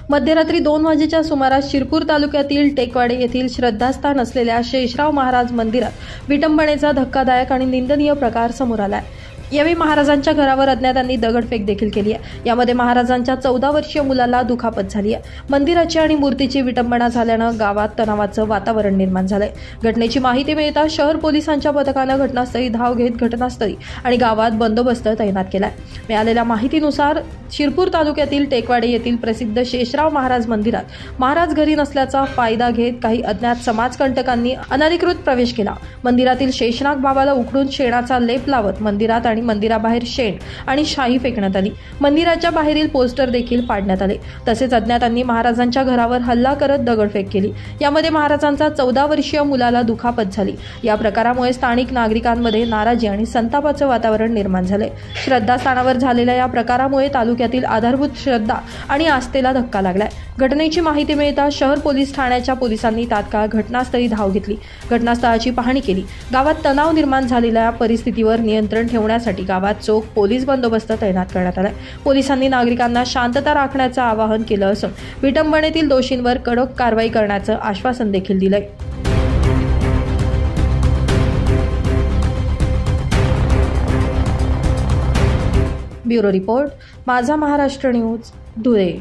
मध्यरात्री 2 वाजेच्या सुमारास शिरपूर तालुक्यातील टेकवाडे येथील श्रद्धास्थान असलेल्या शेषराव महाराज मंदिरात विटंबनेचा धक्कादायक आणि निंदनीय प्रकार समोर आला आहे। यावेळी महाराजांच्या घरावर अज्ञातांनी दगडफेक देखील केली आहे। यामध्ये महाराजांच्या 14 वर्षीय मुलाला दुखापत झाली आहे। मंदिराची आणि मूर्तीची विटंबना झाल्यानं गावात तणावाचं वातावरण निर्माण झालंय। घटनेची माहिती मिळताच शहर पोलिसांच्या पथकानं घटनास्थळी धाव घेत घटनास्थळी आणि गावात बंदोबस्त तैनात केलाय। मिळालेल्या माहितीनुसार शिरपूर तालुक्यातील टेकवाडे येथील प्रसिद्ध शेषराव महाराज मंदिरात महाराज घरी नसल्याचा फायदा घेत काही अज्ञात समाजकंटकांनी अनधिकृत प्रवेश केला। मंदिरातील शेषनाग बाबाला उखडून शेणाचा लेप लावत मंदिरात आणि मंदिराबाहेर शेण आणि शाई फेकण्यात आली। मंदिराच्या बाहेरील पोस्टर देखील फाडण्यात आले। तसेच अज्ञातांनी महाराजांच्या घरावर हल्ला करत दगडफेक केली। यामध्ये महाराजांचा 14 वर्षीय मुलाला दुखापत झाली। या प्रकारामुळे स्थानिक नागरिकांमध्ये नाराजी आणि संतापाचं वातावरण निर्माण झाले। श्रद्धास्थानावर झालेल्या या प्रकारामुळे तालुक्यातील आधारभूत श्रद्धा आणि आस्थेला धक्का लागलाय। घटनेची माहिती मिळताच शहर पोलीस ठाण्याच्या पोलिसांनी तात्काळ घटनास्थळी धाव घेतली। घटनास्थळाची पाहणी केली। गावात तणाव निर्माण झालेल्या परिस्थितीवर नियंत्रण ठेवण्यासाठी गावात चोख पोलीस बंदोबस्त तैनात करण्यात आला। पोलिसांनी नागरिकांना शांतता राखण्याचं आवाहन केलं असून विटंबनेतील दोषींवर कडक कारवाई करण्याचं आश्वासन देखील दिलंय। ब्युरो रिपोर्ट, माझा महाराष्ट्र न्यूज, धुळे।